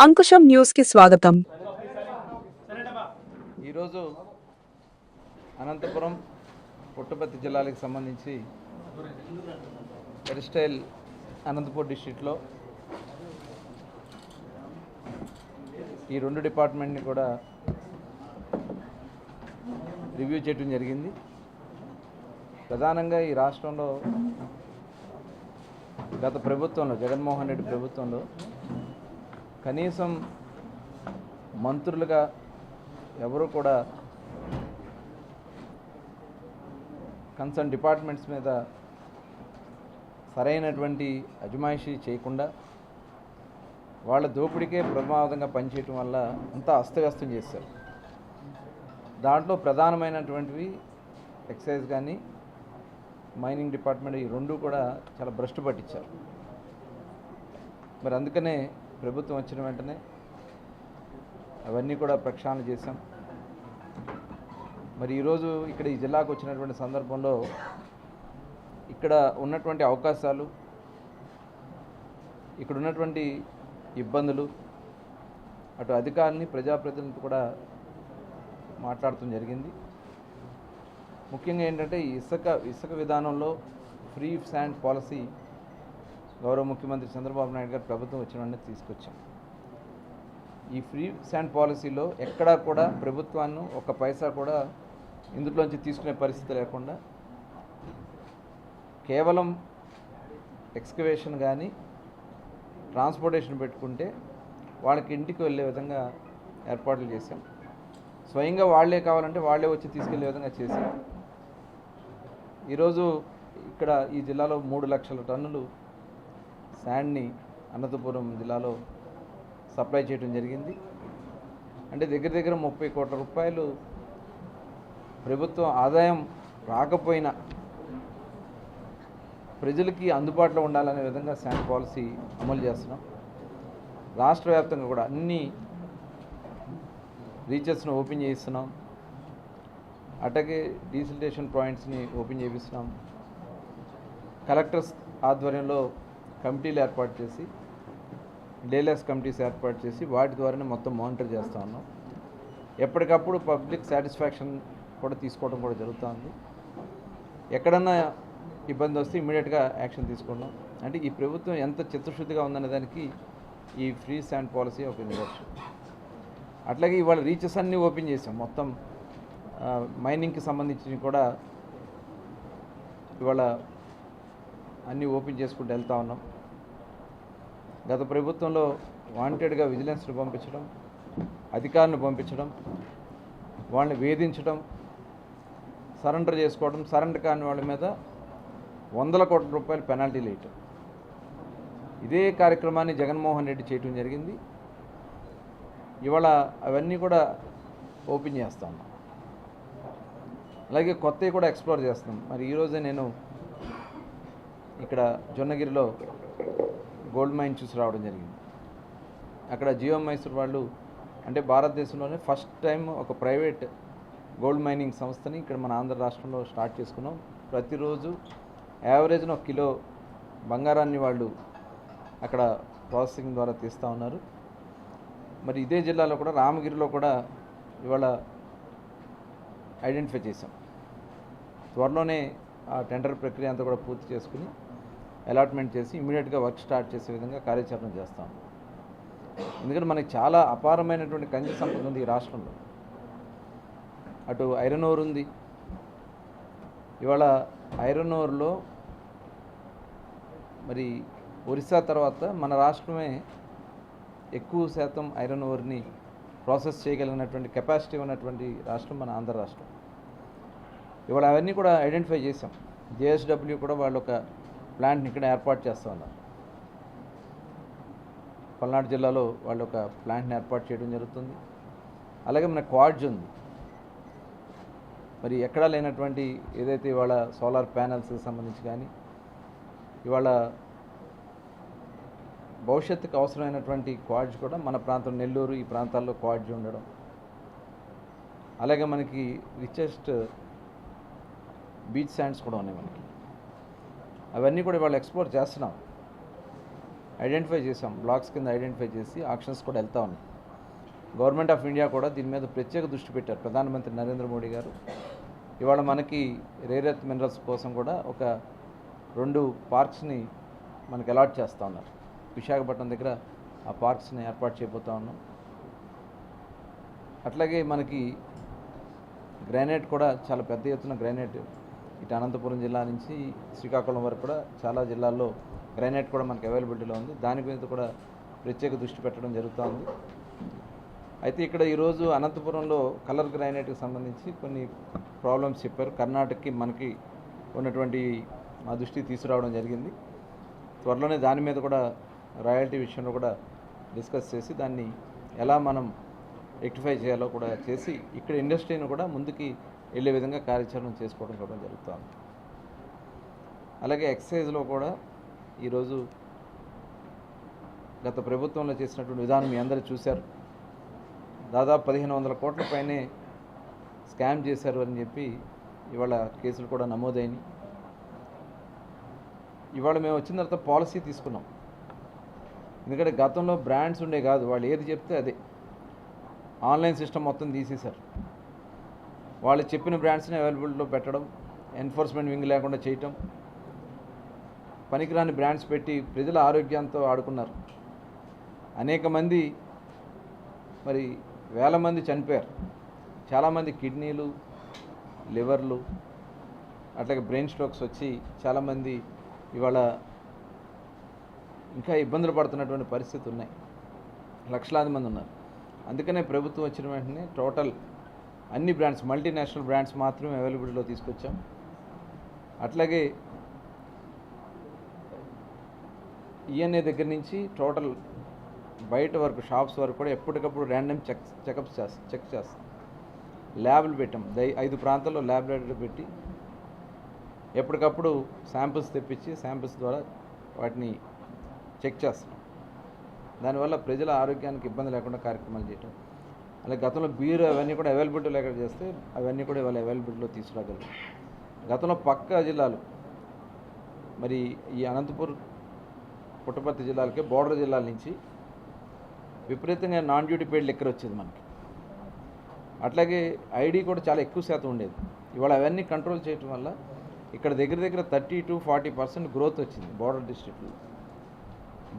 Ankusam news కి స్వాగతం. ఈరోజు అనంతపురం పుట్టపర్తి జిల్లాలకు సంబంధించి ఎరిస్టైల్ అనంతపూర్ డిస్ట్రిక్ట్లో ఈ రెండు డిపార్ట్మెంట్ని కూడా రివ్యూ చేయడం జరిగింది. ప్రధానంగా ఈ రాష్ట్రంలో గత ప్రభుత్వంలో జగన్మోహన్ రెడ్డి ప్రభుత్వంలో కనీసం మంత్రులుగా ఎవరు కూడా కన్సర్న్ డిపార్ట్మెంట్స్ మీద సరైనటువంటి అజమాయిషీ చేయకుండా వాళ్ళ దోపిడీకే ప్రమాదంగా పనిచేయటం వల్ల అంతా అస్తవ్యస్తం చేశారు. దాంట్లో ప్రధానమైనటువంటివి ఎక్సైజ్ కానీ మైనింగ్ డిపార్ట్మెంట్ ఈ రెండు కూడా చాలా భ్రష్టు పట్టించారు. మరి అందుకనే ప్రభుత్వం వచ్చిన వెంటనే అవన్నీ కూడా ప్రక్షాళన చేశాం. మరి ఈరోజు ఇక్కడ ఈ జిల్లాకు వచ్చినటువంటి సందర్భంలో ఇక్కడ ఉన్నటువంటి అవకాశాలు, ఇక్కడ ఉన్నటువంటి ఇబ్బందులు, అటు అధికారులని ప్రజాప్రతినిధులు కూడా మాట్లాడటం జరిగింది. ముఖ్యంగా ఏంటంటే ఈ ఇసుక విధానంలో ఫ్రీ శాండ్ పాలసీ గౌరవ ముఖ్యమంత్రి చంద్రబాబు నాయుడు గారు ప్రభుత్వం వచ్చిన వెంటనే తీసుకొచ్చాం. ఈ ఫ్రీ శాండ్ పాలసీలో ఎక్కడా కూడా ప్రభుత్వాన్ని ఒక పైసా కూడా ఇందులోంచి తీసుకునే పరిస్థితి లేకుండా కేవలం ఎక్స్కవేషన్ కానీ ట్రాన్స్పోర్టేషన్ పెట్టుకుంటే వాళ్ళకి ఇంటికి వెళ్ళే విధంగా ఏర్పాట్లు చేశాం. స్వయంగా వాళ్లే కావాలంటే వాళ్లే వచ్చి తీసుకెళ్లే విధంగా చేశాం. ఈరోజు ఇక్కడ ఈ జిల్లాలో 3 లక్షల టన్నులు శాండ్ని అనంతపురం జిల్లాలో సప్లై చేయడం జరిగింది. అంటే దగ్గర దగ్గర 30 కోట్ల రూపాయలు ప్రభుత్వం ఆదాయం రాకపోయినా ప్రజలకి అందుబాటులో ఉండాలనే విధంగా శాండ్ పాలసీ అమలు చేస్తున్నాం. రాష్ట్ర వ్యాప్తంగా కూడా అన్ని రీచెస్ను ఓపెన్ చేయిస్తున్నాం. అట్లాగే డీసిల్టేషన్ పాయింట్స్ని ఓపెన్ చేపిస్తున్నాం. కలెక్టర్స్ ఆధ్వర్యంలో కమిటీలు ఏర్పాటు చేసి, డేలెస్ కమిటీస్ ఏర్పాటు చేసి వాటి ద్వారానే మొత్తం మానిటర్ చేస్తూ ఉన్నాం. ఎప్పటికప్పుడు పబ్లిక్ సాటిస్ఫాక్షన్ కూడా తీసుకోవడం కూడా జరుగుతుంది. ఎక్కడన్నా ఇబ్బంది వస్తే ఇమ్మీడియట్గా యాక్షన్ తీసుకున్నాం. అంటే ఈ ప్రభుత్వం ఎంత చిత్తశుద్ధిగా ఉందనే దానికి ఈ ఫ్రీ శాండ్ పాలసీ ఒక నిదర్శనం. అట్లాగే ఇవాళ రీచెస్ అన్నీ ఓపెన్ చేసాం. మొత్తం మైనింగ్కి సంబంధించి కూడా ఇవాళ అన్నీ ఓపెన్ చేసుకుంటూ వెళ్తూ ఉన్నాం. గత ప్రభుత్వంలో వాంటెడ్గా విజిలెన్స్ను పంపించడం, అధికారులను పంపించడం, వాళ్ళని వేధించడం, సరెండర్ చేసుకోవడం, సరెండర్ కాని వాళ్ళ మీద 100 కోట్ల రూపాయలు పెనాల్టీలు వేయటం, ఇదే కార్యక్రమాన్ని జగన్మోహన్ రెడ్డి చేయటం జరిగింది. ఇవాళ అవన్నీ కూడా ఓపెన్ చేస్తూ ఉన్నాం. అలాగే కొత్తవి కూడా ఎక్స్ప్లోర్ చేస్తున్నాం. మరి ఈరోజే నేను ఇక్కడ జొన్నగిరిలో గోల్డ్ మైన్ చూసి రావడం జరిగింది. అక్కడ జియో మైసూర్ వాళ్ళు, అంటే భారతదేశంలోనే ఫస్ట్ టైం ఒక ప్రైవేట్ గోల్డ్ మైనింగ్ సంస్థని ఇక్కడ మన ఆంధ్ర రాష్ట్రంలో స్టార్ట్ చేసుకున్నాం. ప్రతిరోజు యావరేజ్న 1 కిలో బంగారాన్ని వాళ్ళు అక్కడ ప్రాసెసింగ్ ద్వారా తీస్తూ ఉన్నారు. మరి ఇదే జిల్లాలో కూడా రామగిరిలో కూడా ఇవాళ ఐడెంటిఫై చేశాం. త్వరలోనే ఆ టెండర్ ప్రక్రియ అంతా కూడా పూర్తి చేసుకుని అలాట్మెంట్ చేసి ఇమీడియట్గా వర్క్ స్టార్ట్ చేసే విధంగా కార్యాచరణ చేస్తాం. ఎందుకంటే మనకి చాలా అపారమైనటువంటి ఖనిజ సంపద ఉంది ఈ రాష్ట్రంలో. అటు ఐరన్ ఓర్ ఉంది. ఇవాళ ఐరన్ ఓర్లో మరి ఒరిస్సా తర్వాత మన రాష్ట్రమే ఎక్కువ శాతం ఐరన్ ఓర్ని ప్రాసెస్ చేయగలిగినటువంటి కెపాసిటీ ఉన్నటువంటి రాష్ట్రం మన ఆంధ్ర రాష్ట్రం. ఇవాళ అవన్నీ కూడా ఐడెంటిఫై చేసాం. జేఎస్డబ్ల్యూ కూడా వాళ్ళు ఒక ప్లాంట్ని ఇక్కడ ఏర్పాటు చేస్తూ ఉన్నారు. పల్నాడు జిల్లాలో వాళ్ళు ఒక ప్లాంట్ని ఏర్పాటు చేయడం జరుగుతుంది. అలాగే మన క్వాడ్జ్ ఉంది. మరి ఎక్కడా లేనటువంటి ఏదైతే ఇవాళ సోలార్ ప్యానెల్స్కి సంబంధించి కానీ ఇవాళ భవిష్యత్తుకు అవసరమైనటువంటి క్వాడ్జ్ కూడా మన ప్రాంతం నెల్లూరు ఈ ప్రాంతాల్లో క్వాడ్జ్ ఉండడం, అలాగే మనకి రిచెస్ట్ బీచ్ శాండ్స్ కూడా ఉన్నాయి మనకి. అవన్నీ కూడా ఇవాళ ఎక్స్ప్లోర్ చేస్తున్నాం. ఐడెంటిఫై చేసాం, బ్లాక్స్ కింద ఐడెంటిఫై చేసి ఆక్షన్స్ కూడా వెళ్తా ఉన్నాయి. గవర్నమెంట్ ఆఫ్ ఇండియా కూడా దీని మీద ప్రత్యేక దృష్టి పెట్టారు. ప్రధానమంత్రి నరేంద్ర మోడీ గారు ఇవాళ మనకి రేర్ ఎర్త్ మినరల్స్ కోసం కూడా ఒక 2 పార్క్స్ని మనకి అలాట్ చేస్తూ ఉన్నారు. విశాఖపట్నం దగ్గర ఆ పార్క్స్ని ఏర్పాటు చేయబోతూ ఉన్నాం. అట్లాగే మనకి గ్రానైట్ కూడా చాలా పెద్ద ఎత్తున గ్రానైట్ ఇటు అనంతపురం జిల్లా నుంచి శ్రీకాకుళం వరకు కూడా చాలా జిల్లాల్లో గ్రానైట్ కూడా మనకి అవైలబిలిటీలో ఉంది. దాని మీద కూడా ప్రత్యేక దృష్టి పెట్టడం జరుగుతూ ఉంది. అయితే ఇక్కడ ఈరోజు అనంతపురంలో కలర్ గ్రానైట్కి సంబంధించి కొన్ని ప్రాబ్లమ్స్ చెప్పారు. కర్ణాటకకి మనకి ఉన్నటువంటి మా దృష్టికి తీసుకురావడం జరిగింది. త్వరలోనే దాని మీద కూడా రాయల్టీ విషయంలో కూడా డిస్కస్ చేసి దాన్ని ఎలా మనం రెక్టిఫై చేయాలో కూడా చేసి ఇక్కడ ఇండస్ట్రీని కూడా ముందుకి వెళ్ళే విధంగా కార్యాచరణ చేసుకోవడం కూడా జరుగుతుంది. అలాగే ఎక్సైజ్లో కూడా ఈరోజు గత ప్రభుత్వంలో చేసినటువంటి విధానం మీ అందరూ చూశారు. దాదాపు 1500 కోట్ల పైనే స్కామ్ చేశారు అని చెప్పి ఇవాళ కేసులు కూడా నమోదైనవి. ఇవాళ మేము వచ్చిన తర్వాత పాలసీ తీసుకున్నాం. ఎందుకంటే గతంలో బ్రాండ్స్ ఉండే కాదు, వాళ్ళు ఏది చెప్తే అదే. ఆన్లైన్ సిస్టమ్ మొత్తం తీసేశారు. వాళ్ళు చెప్పిన బ్రాండ్స్ని అవైలబిలిటీలో పెట్టడం, ఎన్ఫోర్స్మెంట్ వింగ్ లేకుండా చేయటం, పనికిరాని బ్రాండ్స్ పెట్టి ప్రజల ఆరోగ్యంతో ఆడుకున్నారు. అనేక మంది మరి వేల మంది చనిపోయారు. చాలామంది కిడ్నీలు, లివర్లు, అట్లాగే బ్రెయిన్ స్ట్రోక్స్ వచ్చి చాలామంది ఇవాళ ఇంకా ఇబ్బందులు పడుతున్నటువంటి పరిస్థితి ఉన్నాయి. లక్షలాది మంది ఉన్నారు. అందుకనే ప్రభుత్వం వచ్చిన వెంటనే టోటల్ అన్ని బ్రాండ్స్, మల్టీనేషనల్ బ్రాండ్స్ మాత్రమే అవైలబిలిటీలో తీసుకొచ్చాం. అట్లాగే ఈఎన్ఏ దగ్గర నుంచి టోటల్ బయట వరకు షాప్స్ వరకు కూడా ఎప్పటికప్పుడు ర్యాండమ్ చెక్ చేస్తాం. ల్యాబ్లు పెట్టాం. 5 ప్రాంతాల్లో ల్యాబొరేటరీ పెట్టి ఎప్పటికప్పుడు శాంపిల్స్ తెప్పించి శాంపిల్స్ ద్వారా వాటిని చెక్ చేస్తాం. దానివల్ల ప్రజల ఆరోగ్యానికి ఇబ్బంది లేకుండా కార్యక్రమాలు చేయటం. అలాగే గతంలో బీర్ అవన్నీ కూడా అవైలబిలిటీ లేకుండా చేస్తే అవన్నీ కూడా ఇవాళ అవైలబిలిటీలో తీసుకురాగలం. గతంలో పక్క జిల్లాలు మరి ఈ అనంతపూర్, పుట్టపర్తి జిల్లాలకి బోర్డర్ జిల్లాల నుంచి విపరీతంగా నాన్ డ్యూటీ పెయిడ్ లిక్కర్ వచ్చేది మనకి. అట్లాగే ఐడి కూడా చాలా ఎక్కువ శాతం ఉండేది. ఇవాళ అవన్నీ కంట్రోల్ చేయటం వల్ల ఇక్కడ దగ్గర 30 to 40% గ్రోత్ వచ్చింది బోర్డర్ డిస్ట్రిక్ట్లో.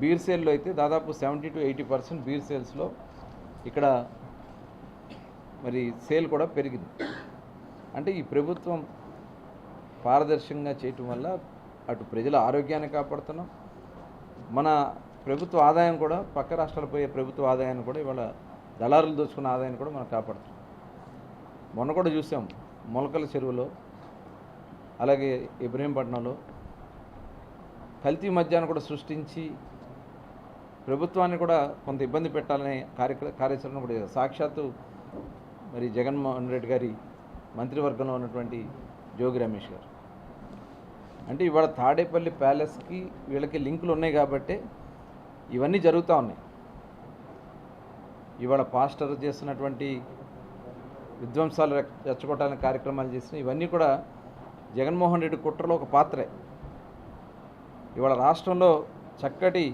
బీర్ సేల్లో అయితే దాదాపు 70 to 80% బీర్ సేల్స్లో ఇక్కడ మరి సేల్ కూడా పెరిగింది. అంటే ఈ ప్రభుత్వం పారదర్శకంగా చేయటం వల్ల అటు ప్రజల ఆరోగ్యాన్ని కాపాడుతున్నాం, మన ప్రభుత్వ ఆదాయం కూడా పక్క రాష్ట్రాలు పోయే ప్రభుత్వ ఆదాయాన్ని కూడా ఇవాళ దళారులు దోచుకున్న ఆదాయాన్ని కూడా మనం కాపాడుతున్నాం. మొన్న కూడా చూసాం మొలకల చెరువులో, అలాగే ఇబ్రహీంపట్నంలో కల్తీ మద్యాన్ని కూడా సృష్టించి ప్రభుత్వాన్ని కూడా కొంత ఇబ్బంది పెట్టాలనే కార్యాచరణ కూడా చేశారు. సాక్షాత్తు మరి జగన్మోహన్ రెడ్డి గారి మంత్రివర్గంలో ఉన్నటువంటి జోగి రమేష్ గారు. అంటే ఇవాళ తాడేపల్లి ప్యాలెస్కి వీళ్ళకి లింకులు ఉన్నాయి కాబట్టి ఇవన్నీ జరుగుతూ ఉన్నాయి. ఇవాళ పాస్టర్ చేస్తున్నటువంటి విధ్వంసాలు రెచ్చగొట్టాలని కార్యక్రమాలు చేసిన ఇవన్నీ కూడా జగన్మోహన్ రెడ్డి కుట్రలో ఒక పాత్రే. ఇవాళ రాష్ట్రంలో చక్కటి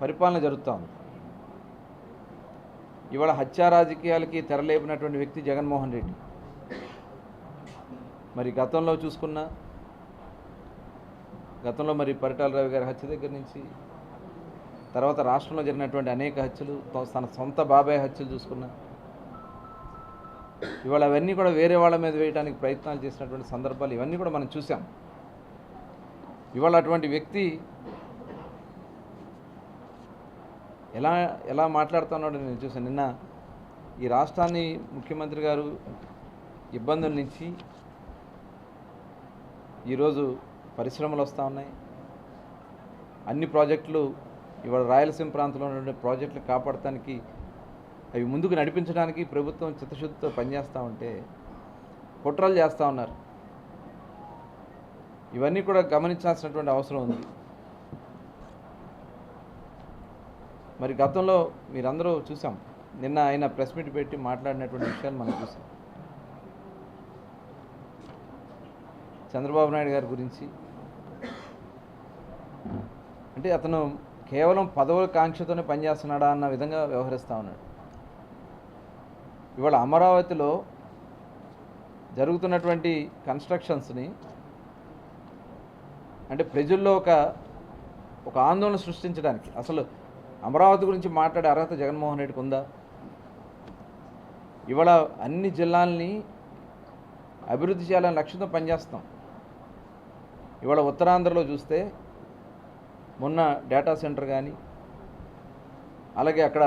పరిపాలన జరుగుతూ ఉంది. ఇవాళ హత్యా రాజకీయాలకి తెరలేపినటువంటి వ్యక్తి జగన్మోహన్ రెడ్డి. మరి గతంలో మరి పరిటాల రవి గారి హత్య దగ్గర నుంచి తర్వాత రాష్ట్రంలో జరిగినటువంటి అనేక హత్యలు, తన సొంత బాబాయ్ హత్యలు చూసుకున్నా, ఇవాళ అవన్నీ కూడా వేరే వాళ్ళ మీద వేయడానికి ప్రయత్నాలు చేసినటువంటి సందర్భాలు ఇవన్నీ కూడా మనం చూసాం. ఇవాళ అటువంటి వ్యక్తి ఎలా మాట్లాడుతున్నాడో నేను చూసాను. నిన్న ఈ రాష్ట్రాన్ని ముఖ్యమంత్రి గారు ఇబ్బందుల నుంచి ఈరోజు పరిశ్రమలు వస్తూ ఉన్నాయి. అన్ని ప్రాజెక్టులు ఇవాళ రాయలసీమ ప్రాంతంలో ఉండే ప్రాజెక్టులు కాపాడటానికి, అవి ముందుకు నడిపించడానికి ప్రభుత్వం చిత్తశుద్ధితో పనిచేస్తూ ఉంటే కుట్రలు చేస్తూ ఉన్నారు. ఇవన్నీ కూడా గమనించాల్సినటువంటి అవసరం ఉంది. మరి గతంలో మీరందరూ చూసాం, నిన్న ఆయన ప్రెస్ మీట్ పెట్టి మాట్లాడినటువంటి విషయాలు మనం చూసాం. చంద్రబాబు నాయుడు గారి గురించి అంటే అంటే అతను కేవలం పదవుల కాంక్షతోనే పనిచేస్తున్నాడా అన్న విధంగా వ్యవహరిస్తూ ఉన్నాడు. ఇవాళ అమరావతిలో జరుగుతున్నటువంటి కన్స్ట్రక్షన్స్ని అంటే ప్రజల్లో ఒక ఆందోళన సృష్టించడానికి, అసలు అమరావతి గురించి మాట్లాడే అర్హత జగన్మోహన్ రెడ్డికి ఉందా? ఇవాళ అన్ని జిల్లాల్ని అభివృద్ధి చేయాలని లక్ష్యంతో పనిచేస్తాం. ఇవాళ ఉత్తరాంధ్రలో చూస్తే మొన్న డేటా సెంటర్ కానీ, అలాగే అక్కడ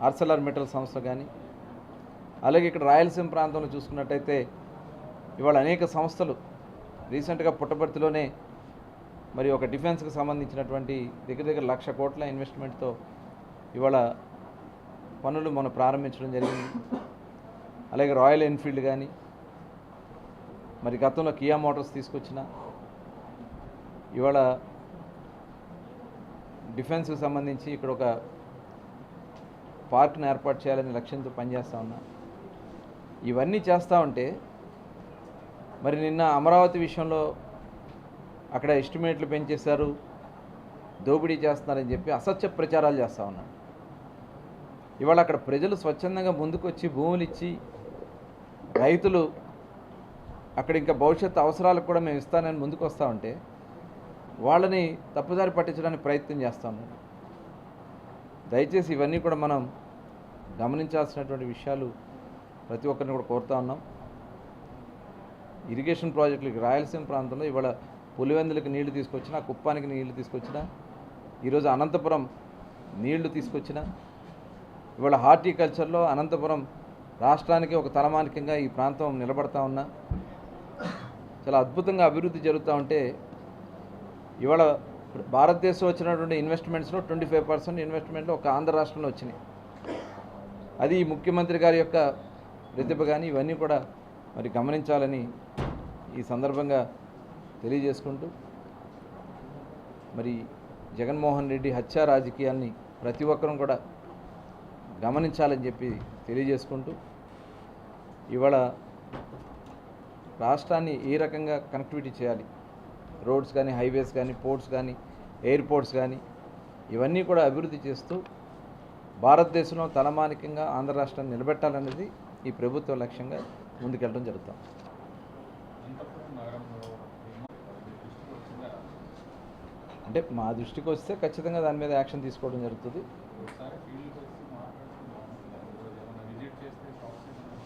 ఆర్సెలర్ మెటల్ సంస్థ కానీ, అలాగే ఇక్కడ రాయలసీమ ప్రాంతంలో చూసుకున్నట్టయితే ఇవాళ అనేక సంస్థలు రీసెంట్గా పుట్టపర్తిలోనే మరి ఒక డిఫెన్స్కి సంబంధించినటువంటి దగ్గర 1,00,000 కోట్ల ఇన్వెస్ట్మెంట్తో ఇవాళ పనులు మనం ప్రారంభించడం జరిగింది. అలాగే రాయల్ ఎన్ఫీల్డ్ కానీ, మరి గతంలో కియా మోటార్స్ తీసుకొచ్చిన ఇవాళ డిఫెన్స్కి సంబంధించి ఇక్కడ ఒక పార్క్ను ఏర్పాటు చేయాలనే లక్ష్యంతో పనిచేస్తూ ఉన్నా. ఇవన్నీ చేస్తూ ఉంటే మరి నిన్న అమరావతి విషయంలో అక్కడ ఎస్టిమేట్లు పెంచేశారు, దోపిడీ చేస్తున్నారని చెప్పి అసత్య ప్రచారాలు చేస్తూ ఉన్నాడు. ఇవాళ అక్కడ ప్రజలు స్వచ్ఛందంగా ముందుకు వచ్చి భూములు ఇచ్చి, రైతులు అక్కడ ఇంకా భవిష్యత్తు అవసరాలకు కూడా మేము ఇస్తానని ముందుకు వస్తూ ఉంటే వాళ్ళని తప్పుదారి పట్టించడానికి ప్రయత్నం చేస్తూ ఉన్నాడు. దయచేసి ఇవన్నీ కూడా మనం గమనించాల్సినటువంటి విషయాలు ప్రతి ఒక్కరిని కూడా కోరుతా ఉన్నాం. ఇరిగేషన్ ప్రాజెక్టులకి రాయలసీమ ప్రాంతంలో ఇవాళ పులివెందులకి నీళ్లు తీసుకొచ్చినా, కుప్పానికి నీళ్లు తీసుకొచ్చినా, ఈరోజు అనంతపురం నీళ్లు తీసుకొచ్చినా, ఇవాళ హార్టికల్చర్లో అనంతపురం రాష్ట్రానికి ఒక తలమానికంగా ఈ ప్రాంతం నిలబడతా ఉన్నా చాలా అద్భుతంగా అభివృద్ధి జరుగుతూ ఉంటే ఇవాళ భారతదేశం వచ్చినటువంటి ఇన్వెస్ట్మెంట్స్లో 25% ఇన్వెస్ట్మెంట్లు ఒక ఆంధ్ర రాష్ట్రంలో వచ్చినాయి. అది ముఖ్యమంత్రి గారి యొక్క ప్రతిభ కానీ ఇవన్నీ కూడా మరి గమనించాలని ఈ సందర్భంగా తెలియజేసుకుంటూ, మరి జగన్మోహన్ రెడ్డి హత్యా రాజకీయాన్ని ప్రతి ఒక్కరూ కూడా గమనించాలని చెప్పి తెలియజేసుకుంటూ, ఇవాళ రాష్ట్రాన్ని ఏ రకంగా కనెక్టివిటీ చేయాలి, రోడ్స్ కానీ, హైవేస్ కానీ, పోర్ట్స్ కానీ, ఎయిర్పోర్ట్స్ కానీ ఇవన్నీ కూడా అభివృద్ధి చేస్తూ భారతదేశంలో తలమానికంగా ఆంధ్ర రాష్ట్రాన్ని నిలబెట్టాలనేది ఈ ప్రభుత్వ లక్ష్యంగా ముందుకెళ్ళడం జరుగుతాం. అంటే మా దృష్టికి వస్తే ఖచ్చితంగా దాని మీద యాక్షన్ తీసుకోవడం జరుగుతుంది.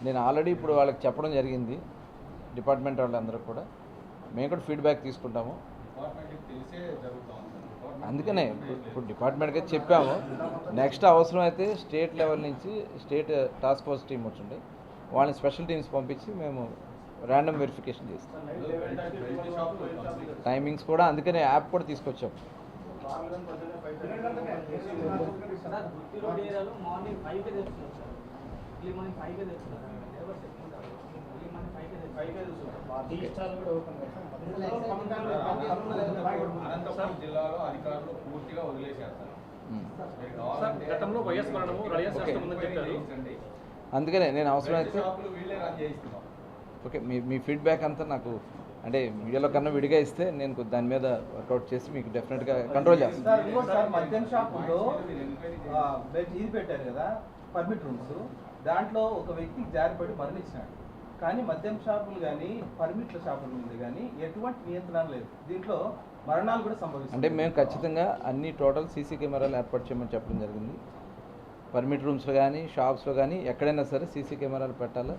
నేను ఆల్రెడీ ఇప్పుడు వాళ్ళకి చెప్పడం జరిగింది, డిపార్ట్మెంట్ వాళ్ళందరూ కూడా. మేము కూడా ఫీడ్బ్యాక్ తీసుకుంటాము. అందుకనే ఇప్పుడు డిపార్ట్మెంట్కి చెప్పాము. నెక్స్ట్ అవసరం అయితే స్టేట్ లెవెల్ నుంచి స్టేట్ టాస్క్ ఫోర్స్ టీం వచ్చింది, వాళ్ళని స్పెషల్ టీమ్స్ పంపించి మేము ర్యాండమ్ వెరిఫికేషన్ చేస్తాం. టైమింగ్స్ కూడా అందుకనే యాప్ కూడా తీసుకొచ్చాం. జిల్లాలో అధికారులు పూర్తిగా వదిలేశారు. అందుకనే నేను అవసరమైతే ఓకే మీ ఫీడ్బ్యాక్ అంతా నాకు అంటే మీడియాలో కన్నా విడిగా ఇస్తే నేను దాని మీద వర్కౌట్ చేసి మీకు డెఫినెట్గా కంట్రోల్ చేస్తాను. మద్యం షాపుల్లో ఇది పెట్టారు కదా పర్మిట్ రూమ్స్, దాంట్లో ఒక వ్యక్తికి జారిపడి మరణించినాడు. కానీ మద్యం షాపులు కానీ పర్మిట్ల షాపుల మీద కానీ ఎటువంటి నియంత్రణ లేదు. దీంట్లో మరణాలు కూడా సంభవిస్తాయి. అంటే మేము ఖచ్చితంగా అన్ని టోటల్ సీసీ కెమెరాలు ఏర్పాటు చేయమని చెప్పడం జరిగింది. పర్మిట్ రూమ్స్లో కానీ షాప్స్లో కానీ ఎక్కడైనా సరే సీసీ కెమెరాలు పెట్టాలి.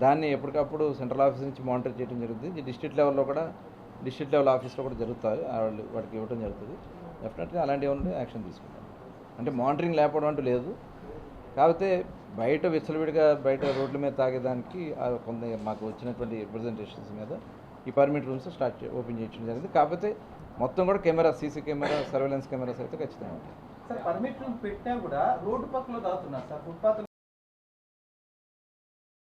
దాన్ని ఎప్పటికప్పుడు సెంట్రల్ ఆఫీస్ నుంచి మానిటర్ చేయడం జరుగుతుంది. డిస్ట్రిక్ట్ లెవెల్లో కూడా డిస్ట్రిక్ట్ లెవెల్ ఆఫీస్లో కూడా జరుగుతాయి, వాళ్ళు వాటికి ఇవ్వడం జరుగుతుంది. డెఫినెట్గా అలాంటివి ఉంటే యాక్షన్ తీసుకుంటాం. అంటే మానిటరింగ్ లేకపోవడం అంటూ లేదు, కాకపోతే బయట విచ్చలవిడిగా బయట రోడ్ల మీద తాగేదానికి కొంత మాకు వచ్చినటువంటి రిప్రజెంటేషన్స్ మీద ఈ పర్మిట్ రూమ్స్ ఓపెన్ చేయడం జరిగింది. కాకపోతే మొత్తం కూడా camera CC camera surveillance cameras అయితే ఖచ్చితంగా ఉంటాయి. సార్ పర్మిట్ రూమ్ పెట్టినా కూడా రోడ్డు పక్కన తాగుతున్నారు సార్, ఫుట్పాత్